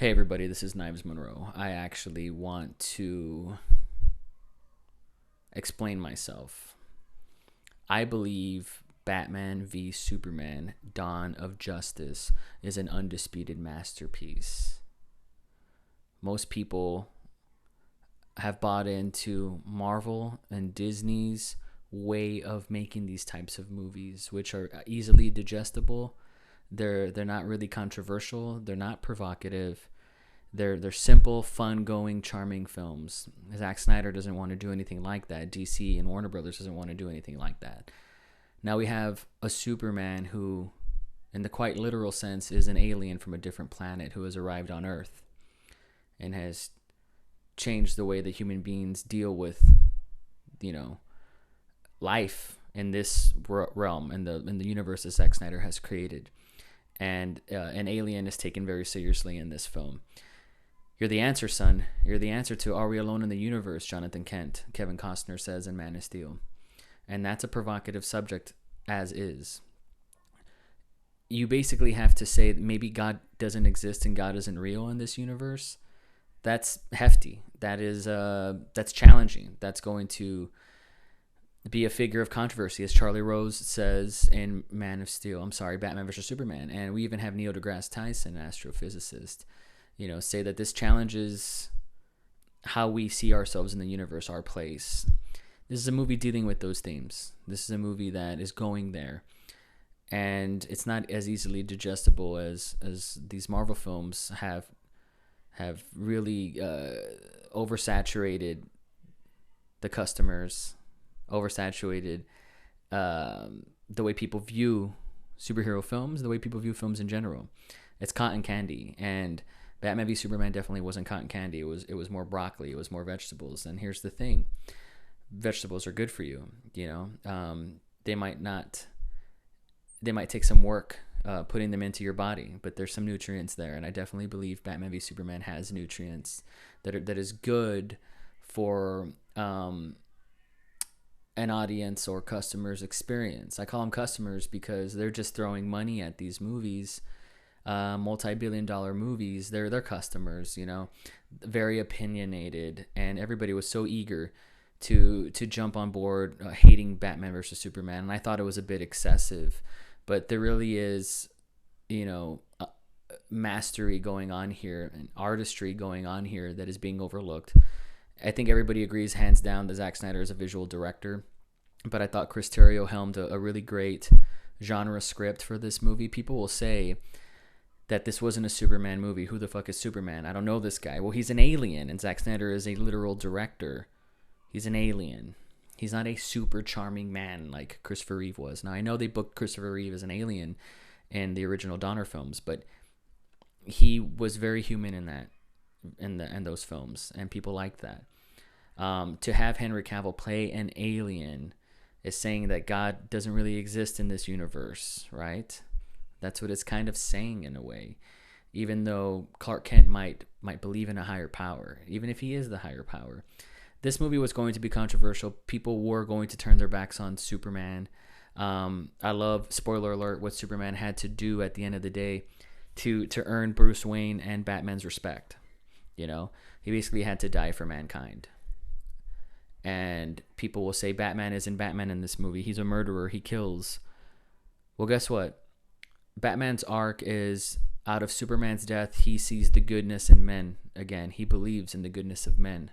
Hey everybody, this is Knives Monroe. I actually want to explain myself. I believe Batman v Superman Dawn of Justice is an undisputed masterpiece. Most people have bought into Marvel and Disney's way of making these types of movies, which are easily digestible. They're not really controversial. They're not provocative. They're simple, fun-going, charming films. Zack Snyder doesn't want to do anything like that. DC and Warner Brothers doesn't want to do anything like that. Now we have a Superman who, in the quite literal sense, is an alien from a different planet who has arrived on Earth and has changed the way that human beings deal with, life in this realm in the universe that Zack Snyder has created. And an alien is taken very seriously in this film. You're the answer, son. You're the answer to "Are we alone in the universe?" Jonathan Kent, Kevin Costner says in Man of Steel. And that's a provocative subject, as is. You basically have to say that maybe God doesn't exist and God isn't real in this universe. That's hefty. That's challenging. That's going to be a figure of controversy, as Charlie Rose says in Batman vs. Superman. And we even have Neil deGrasse Tyson, an astrophysicist, say that this challenges how we see ourselves in the universe, our place. This is a movie dealing with those themes. This is a movie that is going there. And it's not as easily digestible as these Marvel films have really oversaturated the customers, oversaturated the way people view superhero films, the way people view films in general. It's cotton candy, and Batman v Superman definitely wasn't cotton candy. It was more broccoli. It was more vegetables. And here's the thing: vegetables are good for you. They might take some work putting them into your body, but there's some nutrients there, and I definitely believe Batman v Superman has nutrients that is good for an audience or customer's experience. I call them customers because they're just throwing money at these movies, multi-billion-dollar movies. They're customers, very opinionated, and everybody was so eager to jump on board hating Batman versus Superman, and I thought it was a bit excessive, but there really is, mastery going on here and artistry going on here that is being overlooked. I think everybody agrees hands down that Zack Snyder is a visual director, but I thought Chris Terrio helmed a really great genre script for this movie. People will say that this wasn't a Superman movie. Who the fuck is Superman? I don't know this guy. Well, he's an alien, and Zack Snyder is a literal director. He's an alien. He's not a super charming man like Christopher Reeve was. Now, I know they booked Christopher Reeve as an alien in the original Donner films, but he was very human in those films, and people liked that. To have Henry Cavill play an alien is saying that God doesn't really exist in this universe, right? That's what it's kind of saying in a way. Even though Clark Kent might believe in a higher power, even if he is the higher power. This movie was going to be controversial. People were going to turn their backs on Superman. I love, spoiler alert, what Superman had to do at the end of the day to earn Bruce Wayne and Batman's respect. He basically had to die for mankind. And people will say Batman isn't Batman in this movie. He's a murderer. He kills. Well, guess what? Batman's arc is, out of Superman's death, he sees the goodness in men again. He believes in the goodness of men,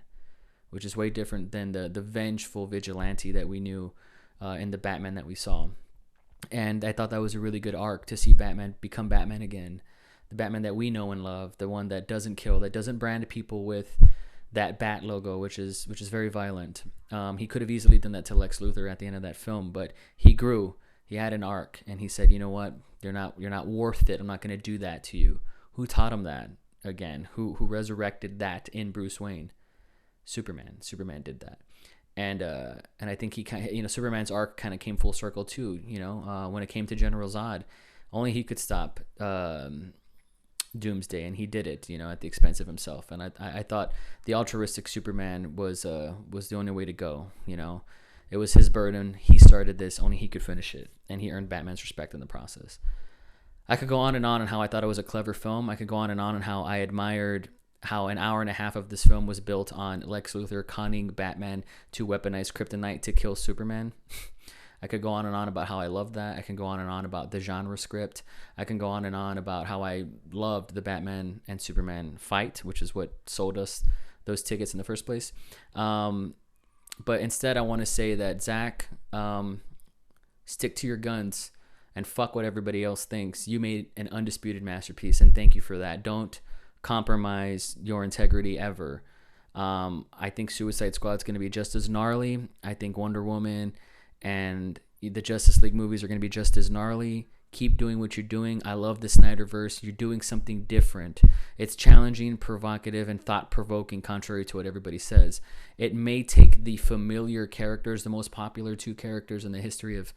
which is way different than the vengeful vigilante that we knew in the Batman that we saw. And I thought that was a really good arc to see Batman become Batman again. The Batman that we know and love, the one that doesn't kill, that doesn't brand people with that Bat logo, which is very violent. He could have easily done that to Lex Luthor at the end of that film, but he grew. He had an arc, and he said, "You know what? You're not worth it. I'm not going to do that to you." Who taught him that? Again, who resurrected that in Bruce Wayne? Superman did that, and I think he kind of, Superman's arc kind of came full circle too. When it came to General Zod, only he could stop Doomsday, and he did it. At the expense of himself. And I thought the altruistic Superman was the only way to go. It was his burden. He started this. Only he could finish it, and he earned Batman's respect in the process. I could go on how I thought it was a clever film. I could go on how I admired how an hour and a half of this film was built on Lex Luthor conning Batman to weaponize kryptonite to kill Superman. I could go on about how I loved that. I can go on about the genre script. I can go on about how I loved the Batman and Superman fight, which is what sold us those tickets in the first place. But instead, I want to say that, Zach, stick to your guns and fuck what everybody else thinks. You made an undisputed masterpiece, and thank you for that. Don't compromise your integrity ever. I think Suicide Squad's going to be just as gnarly. I think Wonder Woman and the Justice League movies are going to be just as gnarly. Keep doing what you're doing. I love the Snyderverse. You're doing something different. It's challenging, provocative, and thought-provoking, contrary to what everybody says. It may take the familiar characters, the most popular two characters in the history of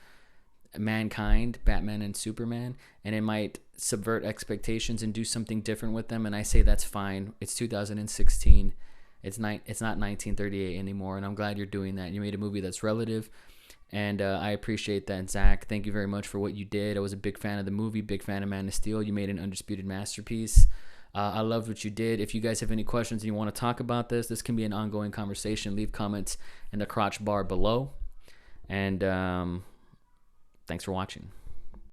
mankind, Batman and Superman, and it might subvert expectations and do something different with them, and I say that's fine. It's 2016. It's not 1938 anymore, and I'm glad you're doing that. You made a movie that's relative, and I appreciate that, Zach. Thank you very much for what you did. I was a big fan of the movie, big fan of Man of Steel. You made an undisputed masterpiece. I loved what you did. If you guys have any questions and you want to talk about this can be an ongoing conversation. Leave comments in the crotch bar below. And thanks for watching.